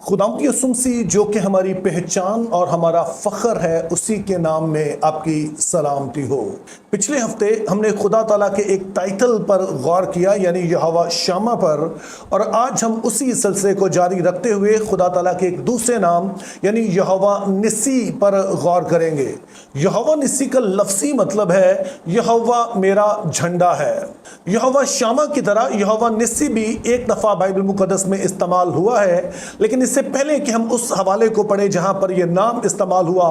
खुदा की यसुमसी जो कि हमारी पहचान और हमारा फ़ख्र है, उसी के नाम में आपकी सलामती हो। पिछले हफ्ते हमने खुदा ताला के एक टाइटल पर गौर किया, यानी यहोवा शामा पर, और आज हम उसी सिलसिले को जारी रखते हुए खुदा ताला के एक दूसरे नाम यानी यहोवा निस्सी पर गौर करेंगे। यहोवा निस्सी का लफ्ज़ी मतलब है यहोवा मेरा झंडा है। यहोवा शामा की तरह यहोवा निस्सी भी एक दफ़ा बाइबल मुक़द्दस में इस्तेमाल हुआ है, लेकिन इससे पहले कि हम उस हवाले को पढ़ें जहां पर यह नाम इस्तेमाल हुआ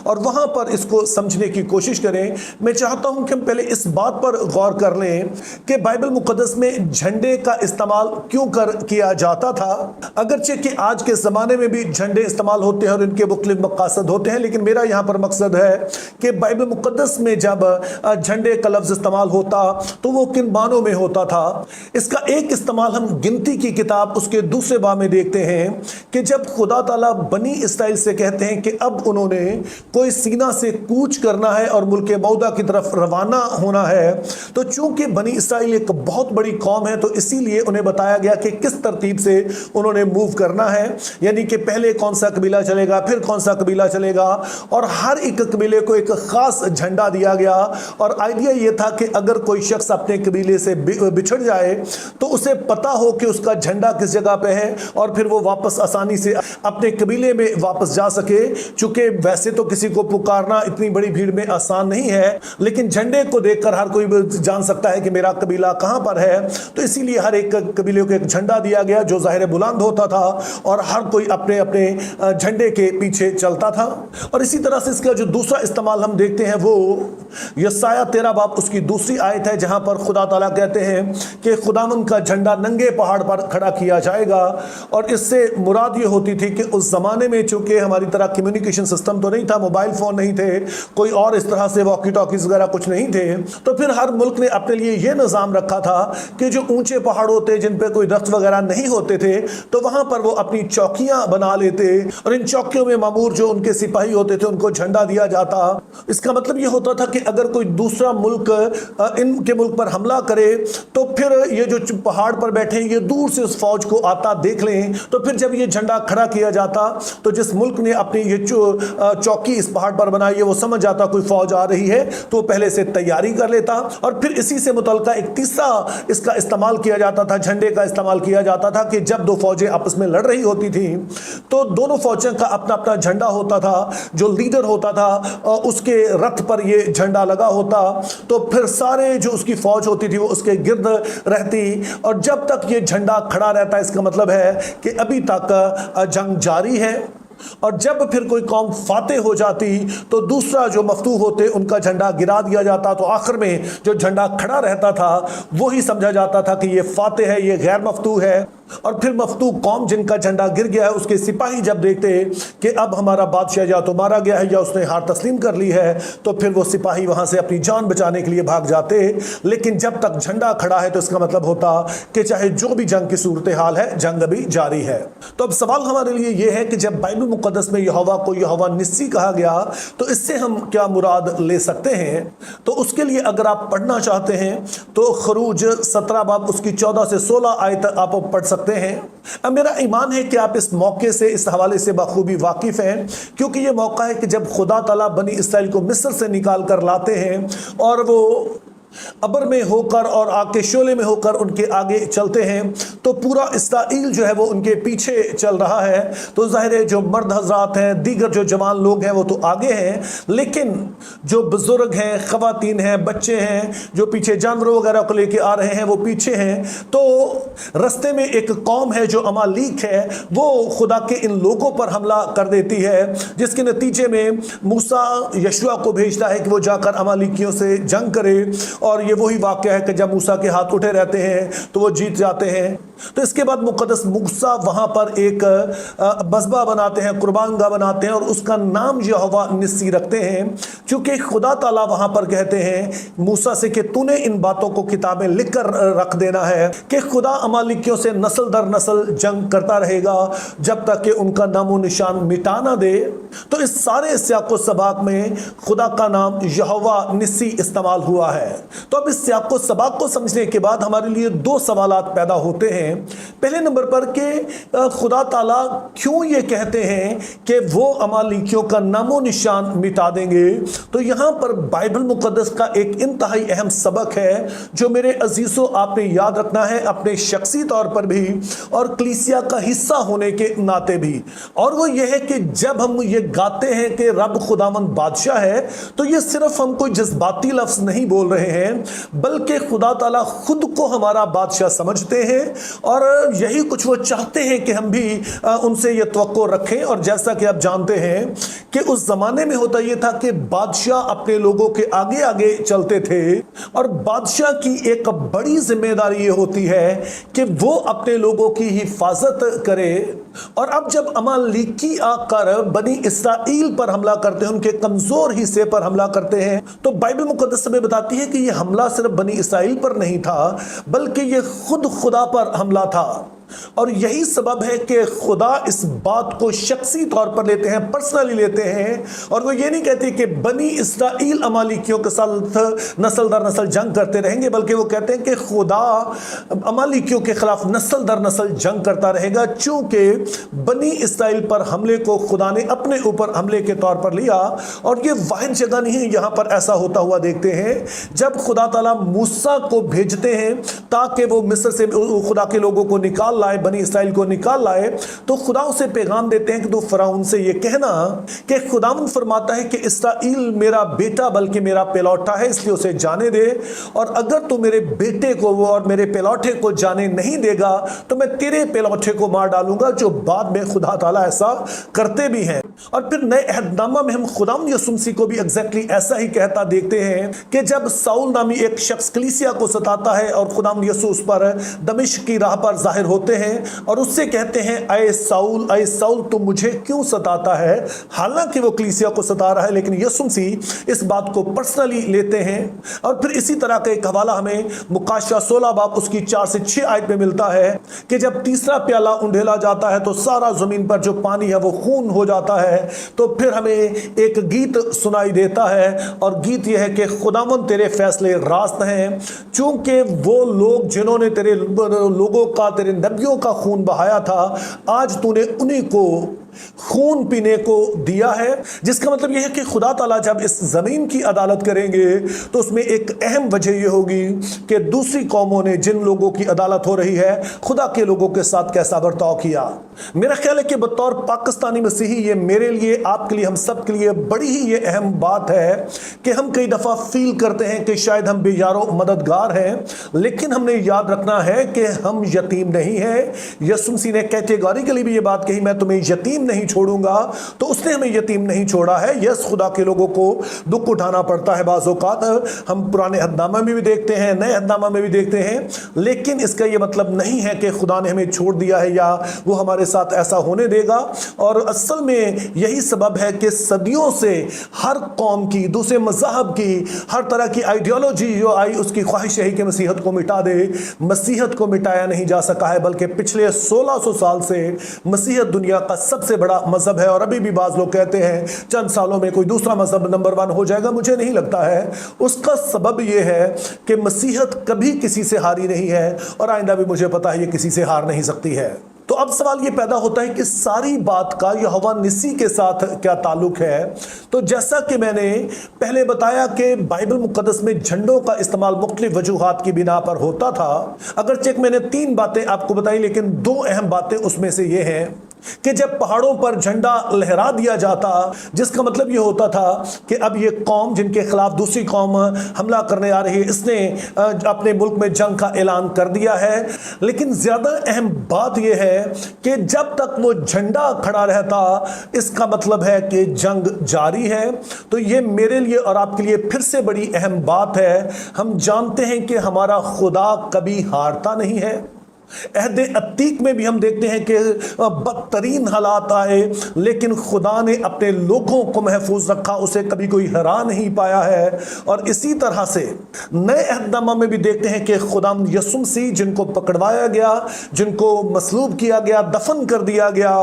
और वहां पर इसको समझने की कोशिश करें, मैं चाहता हूं कि हम पहले इस बात पर गौर कर लें कि बाइबल मुक़द्दस में झंडे का इस्तेमाल क्यों किया जाता था। अगरचे कि आज के ज़माने में भी झंडे इस्तेमाल होते हैं और इनके मुख्तलिफ मक़ासद होते हैं, लेकिन मेरा यहाँ पर मकसद है कि बाइबल मुक़द्दस में जब झंडे का लफ्ज़ इस्तेमाल होता तो वो किन मानों में होता था। इसका एक इस्तेमाल हम गिनती की किताब उसके दूसरे बाब में देखते हैं कि जब खुदा ताला बनी इसराइल से कहते हैं कि अब उन्होंने कोई सीना से कूच करना है और मुल्क मौदा की तरफ रवाना होना है, तो चूंकि बनी इसराइल एक बहुत बड़ी कौम है तो इसीलिए उन्हें बताया गया कि किस तरतीब से उन्होंने मूव करना है, यानी कि पहले कौन सा कबीला चलेगा, फिर कौन सा कबीला चलेगा, और हर एक कबीले को एक ख़ास झंडा दिया गया। और आइडिया ये था कि अगर कोई शख्स अपने कबीले से बिछड़ जाए तो उसे पता हो कि उसका झंडा किस जगह पे है और फिर वो वापस आसानी से अपने कबीले में वापस जा सके। चूंकि वैसे तो किसी को पुकारना इतनी बड़ी भीड़ में आसान नहीं है, लेकिन झंडे को देखकर हर कोई जान सकता है कि मेरा कबीला कहां पर है, तो इसीलिए हर एक कबीले को एक झंडा दिया गया जो ज़ाहिर बुलंद होता था और हर कोई अपने अपने झंडे के पीछे चलता था। और इसी तरह से इसका जो दूसरा इस्तेमाल हम देखते हैं वो यसाया 13 बाब उसकी दूसरी आयत है, जहां पर खुदा ताला कहते हैं कि खुदावंद का झंडा नंगे पहाड़ पर खड़ा किया जाएगा। और इससे मुराद ये होती थी कि उस ज़माने में चूंकि हमारी तरह कम्युनिकेशन सिस्टम तो नहीं था, मोबाइल फ़ोन नहीं थे, कोई और इस तरह से वॉकी टॉकीज़ वगैरह कुछ नहीं थे, तो फिर हर मुल्क ने अपने लिए ये निज़ाम रखा था कि जो ऊंचे पहाड़ होते जिन पे कोई दख्त वगैरह नहीं होते थे, तो वहाँ पर वो अपनी चौकियाँ बना लेते और इन चौकियों में मामूर जो उनके सिपाही होते थे उनको झंडा दिया जाता। इसका मतलब ये होता था कि अगर कोई दूसरा मुल्क इनके मुल्क पर हमला करे तो फिर ये जो पहाड़ पर बैठे ये दूर से उस फौज को आता देख लें, तो फिर जब ये झंडा खड़ा किया जाता तो जिस मुल्क ने अपनी ये चौकी इस पहाड़ पर बनाई है वो समझ जाता कोई फौज आ रही है, तो पहले से तैयारी कर लेता। और फिर इसी से मुतल्लिका एक तीसरा इसका इस्तेमाल किया जाता था, झंडे का इस्तेमाल किया जाता था कि जब दो फौजें आपस में लड़ रही होती थी तो दोनों फौजों का अपना अपना झंडा होता था, जो लीडर होता था उसके रथ पर ये झंडा लगा होता, तो फिर सारे जो उसकी फौज होती थी वो उसके गिर्द रहती और जब तक ये झंडा खड़ा रहता है इसका मतलब है कि अभी तक जंग जारी है। और जब फिर कोई कौम फातेह हो जाती तो दूसरा जो मफ्तूह होते उनका झंडा गिरा दिया जाता, तो आखिर में जो झंडा खड़ा रहता था वही समझा जाता था कि ये फातेह है, ये गैर मफ्तूह है। और फिर मफ्तूह कौम जिनका झंडा गिर गया है उसके सिपाही जब देखते कि अब हमारा बादशाह या तो मारा गया है या उसने हार तस्लीम कर ली है, तो फिर वो सिपाही वहां से अपनी जान बचाने के लिए भाग जाते। लेकिन जब तक झंडा खड़ा है तो इसका मतलब होता कि चाहे जो भी जंग की सूरत हाल है, जंग अभी जारी है। तो अब सवाल हमारे लिए यह है कि जब बाइबल मुक़द्दस में यहोवा को यहोवा निस्सी कहा गया तो इससे हम क्या मुराद ले सकते हैं। तो उसके लिए अगर आप पढ़ना चाहते हैं तो खरूज 17 बाब उसकी 14 से 16 आयत आप पढ़ सकते हैं। अब मेरा ईमान है कि आप इस मौके से इस हवाले से बखूबी वाकिफ हैं, क्योंकि ये मौका है कि जब खुदा ताला बनी इसराइल को मिस्र से निकाल कर लाते हैं और वो अबर में होकर और आग के शोले में होकर उनके आगे चलते हैं, तो पूरा इसराइल जो है वो उनके पीछे चल रहा है। तो ज़ाहिर है जो मर्द हजरात हैं, दीगर जो जवान लोग हैं वो तो आगे हैं, लेकिन जो बुजुर्ग हैं, ख़वातीन हैं, बच्चे हैं, जो पीछे जानवरों वगैरह को लेके आ रहे हैं वो पीछे हैं। तो रस्ते में एक कौम है जो अमालीक है, वो खुदा के इन लोगों पर हमला कर देती है, जिसके नतीजे में मूसा यशुआ को भेजता है कि वो जाकर अमालीकियों से जंग करे। और ये वही वाक़या है कि जब मूसा के हाथ उठे रहते हैं तो वो जीत जाते हैं। तो इसके बाद मुक़द्दस मूसा वहाँ पर एक मज़बा बनाते हैं, कुर्बानगाह बनाते हैं और उसका नाम यहोवा निस्सी रखते हैं, क्योंकि खुदा ताला वहाँ पर कहते हैं मूसा से कि तूने इन बातों को किताबें लिख कर रख देना है कि खुदा अमालिकियों से नस्ल दर नस्ल जंग करता रहेगा जब तक कि उनका नामो निशान मिटा ना दे। तो इस सारे सियाक़ो सबाक में खुदा का नाम यहोवा निस्सी इस्तेमाल हुआ है। तो अब इस सियाक़ो सबाक को समझने के बाद हमारे लिए दो सवालात पैदा होते हैं। हैं। पहले नंबर पर कि खुदा ताला क्यों ये कहते हैं कि वो अमालिकियों का नामो निशान मिटा देंगे। तो यहाँ पर बाइबल मुकद्दस का एक इंतहाई अहम सबक है जो मेरे अजीजों आपने याद रखना है अपने शख्सी तौर पर भी और कलीसिया का हिस्सा होने के नाते भी। और वो ये है कि जब हम ये गाते हैं कि रब खुदावंद बादशाह है, तो ये सिर्फ हम कोई जज्बाती लफ्ज नहीं बोल रहे हैं, बल्कि खुदा ताला खुद को हमारा बादशाह समझते हैं और यही कुछ वो चाहते हैं कि हम भी उनसे ये तवक्को रखें। और जैसा कि आप जानते हैं कि उस जमाने में होता ये था कि बादशाह अपने लोगों के आगे आगे चलते थे और बादशाह की एक बड़ी जिम्मेदारी ये होती है कि वो अपने लोगों की हिफाजत करे। और अब जब अमालिकी आकर बनी इसराइल पर हमला करते हैं, उनके कमजोर हिस्से पर हमला करते हैं, तो बाइबल मुकद्दस हमें बताती है कि यह हमला सिर्फ बनी इसराइल पर नहीं था, बल्कि यह खुद खुदा पर हमला था। और यही सबब है कि खुदा इस बात को शख्सी तौर पर लेते हैं, पर्सनली लेते हैं। और वो ये नहीं कहते कि बनी इसराइल अमालिकियों के साथ नस्ल दर नस्ल जंग करते रहेंगे, बल्कि वो कहते हैं कि खुदा अमालिकियों के खिलाफ नस्ल दर नस्ल जंग करता रहेगा, चूंकि बनी इसराइल पर हमले को खुदा ने अपने ऊपर हमले के तौर पर लिया। और ये वाहिद जगह नहीं है, यहाँ पर ऐसा होता हुआ देखते हैं जब खुदा ताला मूसा को भेजते हैं ताकि वो मिस्र से खुदा के लोगों को निकाल लाए, बनी इसराइल को निकाल लाए, तो खुदा उसे पैगाम देते हैं कि तो फिरौन से ये कहना कि खुदावंद फरमाता है कि इसराइल मेरा बेटा बल्कि मेरा पेलौठा है, इसलिए उसे जाने दे। और अगर तू मेरे बेटे को और मेरे पेलौठे को जाने नहीं देगा तो मैं तेरे पेलौठे को मार डालूंगा, जो बाद में खुदा ताला ऐसा करते भी हैं। और फिर नए अहदनामा में हम खुदावंद यीशु मसीह को भी एग्जैक्टली ऐसा ही कहता देखते हैं कि जब साउल नामी एक शख्स कलीसिया को सताता है और खुदावंद यीशु उस पर दमिश्क की राह पर जाहिर होते हैं और उससे कहते हैं ऐ साउल तुम मुझे क्यों सताता है। हालांकि वो कलीसिया को सता रहा है, लेकिन यीशु मसीह इस बात को पर्सनली लेते हैं। और फिर इसी तरह का एक हवाला हमें मुकाशा 16 बाब उसकी 4 से 6 आयत में मिलता है कि जब तीसरा प्याला उंडेला जाता है तो सारा जमीन पर जो पानी है वो खून हो जाता है। तो फिर हमें एक गीत सुनाई देता है और गीत यह है कि खुदावंद तेरे फैसले रास्त हैं, चूंकि वो लोग जिन्होंने तेरे लोगों का, तेरे नबियों का खून बहाया था, आज तूने उन्हीं को खून पीने को दिया है। जिसका मतलब यह है कि खुदा ताला जब इस जमीन की अदालत करेंगे तो उसमें एक अहम वजह यह होगी कि दूसरी कौमों ने जिन लोगों की अदालत हो रही है खुदा के लोगों के साथ कैसा बर्ताव किया। मेरा ख्याल है कि बतौर पाकिस्तानी मसीही ये मेरे लिए, आपके लिए, हम सब के लिए बड़ी ही ये अहम बात है कि हम कई दफा फील करते हैं कि शायद हम बेयारो मददगार हैं, लेकिन हमने याद रखना है कि हम यतीम नहीं है। यीशु मसीह ने कैटेगोरिकली भी ये बात कही, मैं तुम्हें यतीम नहीं छोड़ूंगा, तो उसने हमें यतीम नहीं छोड़ा है। यस, खुदा के लोगों को दुख उठाना पड़ता है बाज़ औक़ात, हम पुराने अहदनामा में भी देखते हैं, नए अहदनामा में भी देखते हैं, लेकिन इसका यह मतलब नहीं है कि खुदा ने हमें छोड़ दिया है या वो हमारे साथ ऐसा होने देगा। और असल में यही सबब है कि सदियों से हर कौम की, दूसरे मज़हब की, हर तरह की आइडियोलॉजी जो आई उसकी ख्वाहिश यही कि मसीहत को मिटा दे। मसीहत को मिटाया नहीं जा सका है, बल्कि पिछले 1600 साल से मसीहत दुनिया का सबसे बड़ा मजहब है। और अभी भी बाज लोग कहते हैं चंद सालों में कोई दूसरा मजहब नंबर 1 हो जाएगा, मुझे नहीं लगता है। उसका सबब यह है कि मसीहत कभी किसी से हारी नहीं है और आइंदा भी मुझे पता है ये किसी से हार नहीं सकती है। तो अब सवाल ये पैदा होता है कि सारी बात का यहोवा निसी के साथ क्या ताल्लुक है। तो जैसा कि मैंने पहले बताया कि बाइबल मुकद्दस में झंडों का इस्तेमाल मुख्तलिफ वजूहात की बिना पर होता था। अगरचे मैंने 3 बातें आपको बताई, लेकिन 2 अहम बातें उसमें से ये हैं कि जब पहाड़ों पर झंडा लहरा दिया जाता, जिसका मतलब ये होता था कि अब ये कौम जिनके खिलाफ दूसरी कौम हमला करने आ रही है, इसने अपने मुल्क में जंग का ऐलान कर दिया है। लेकिन ज्यादा अहम बात यह है कि जब तक वो झंडा खड़ा रहता, इसका मतलब है कि जंग जारी है। तो ये मेरे लिए और आपके लिए फिर से बड़ी अहम बात है। हम जानते हैं कि हमारा खुदा कभी हारता नहीं है। अहदे अतीक में भी हम देखते हैं कि बदतरीन हालात आए, लेकिन खुदा ने अपने लोगों को महफूज रखा, उसे कभी कोई हरा नहीं पाया है। और इसी तरह से नए अहदनामा में भी देखते हैं कि खुदा यीशु मसीह जिनको पकड़वाया गया, जिनको मसलूब किया गया, दफन कर दिया गया,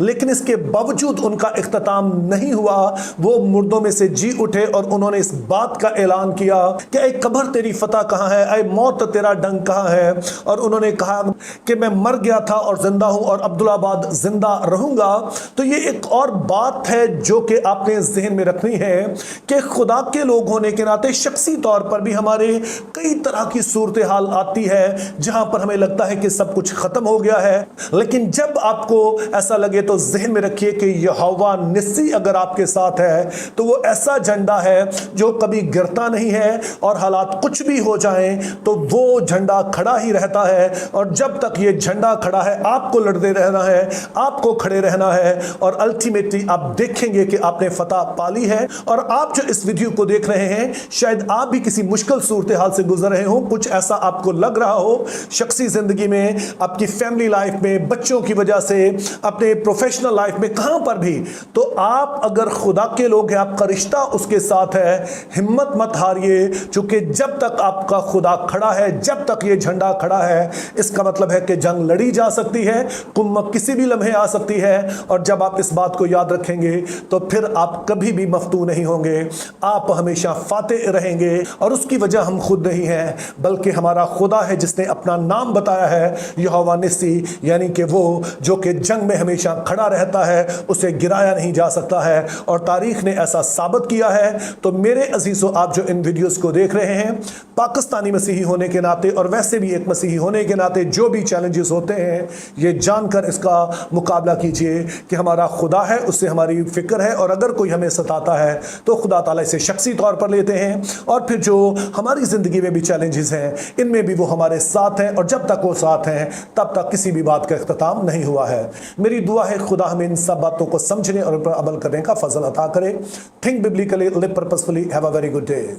लेकिन इसके बावजूद उनका इख्तिताम नहीं हुआ। वो मुर्दों में से जी उठे और उन्होंने इस बात का ऐलान किया कि ऐ कब्र तेरी फतह कहाँ है, ऐ मौत तेरा डंक कहाँ है। और उन्होंने कहा کہ میں مر گیا تھا اور زندہ ہوں اور عبدالآباد زندہ رہوں گا، تو یہ ایک اور بات ہے جو کہ آپ نے ذہن میں رکھنی ہے کہ خدا کے لوگ ہونے کے ناطے شخصی طور پر بھی ہمارے کئی طرح کی صورتحال آتی ہے جہاں پر ہمیں لگتا ہے کہ سب کچھ ختم ہو گیا ہے، لیکن جب آپ کو ایسا لگے تو ذہن میں رکھیے کہ یہوہ نسی اگر آپ کے ساتھ ہے تو وہ ایسا جھنڈا ہے جو کبھی گرتا نہیں ہے، اور حالات کچھ بھی ہو جائیں تو وہ جھنڈا کھڑا ہی رہتا ہے، اور جب تک یہ جھنڈا کھڑا ہے آپ کو لڑتے رہنا ہے، آپ کو کھڑے رہنا ہے، اور الٹیمیٹلی آپ دیکھیں گے کہ آپ نے فتح پالی ہے۔ اور آپ جو اس ویڈیو کو دیکھ رہے ہیں شاید آپ بھی کسی مشکل صورتحال سے گزر رہے ہوں، کچھ ایسا آپ کو لگ رہا ہو شخصی زندگی میں، آپ کی فیملی لائف میں، بچوں کی وجہ سے، اپنے پروفیشنل لائف میں، کہاں پر بھی، تو آپ اگر خدا کے لوگ ہیں، آپ کا رشتہ اس کے ساتھ ہے، ہمت مت ہاریے، چونکہ جب تک آپ کا خدا کھڑا ہے، جب تک یہ جھنڈا کھڑا ہے، اس کا مطلب ہے کہ جنگ لڑی جا سکتی ہے، کمک کسی بھی لمحے آ سکتی ہے، اور جب آپ اس بات کو یاد رکھیں گے تو پھر آپ کبھی بھی مفتون نہیں ہوں گے، آپ ہمیشہ فاتح رہیں گے، اور اس کی وجہ ہم خود نہیں ہیں بلکہ ہمارا خدا ہے جس نے اپنا نام بتایا ہے یہوہ نسی، یعنی کہ وہ جو کہ جنگ میں ہمیشہ کھڑا رہتا ہے، اسے گرایا نہیں جا سکتا ہے، اور تاریخ نے ایسا ثابت کیا ہے۔ تو میرے عزیزو، آپ جو ان ویڈیوز کو دیکھ رہے ہیں، پاکستانی مسیحی ہونے کے ناطے اور ویسے بھی ایک مسیحی ہونے کے ناطے جو بھی چیلنجز ہوتے ہیں، یہ جان کر اس کا مقابلہ کیجئے کہ ہمارا خدا ہے، اس سے ہماری فکر ہے، اور اگر کوئی ہمیں ستاتا ہے تو خدا تعالیٰ اسے شخصی طور پر لیتے ہیں، اور پھر جو ہماری زندگی میں بھی چیلنجز ہیں ان میں بھی وہ ہمارے ساتھ ہیں، اور جب تک وہ ساتھ ہیں تب تک کسی بھی بات کا اختتام نہیں ہوا ہے۔ میری دعا ہے خدا ہمیں ان سب باتوں کو سمجھنے اور ان پر عمل کرنے کا فضل عطا کرے۔ Think biblically, live purposefully, have a very good day.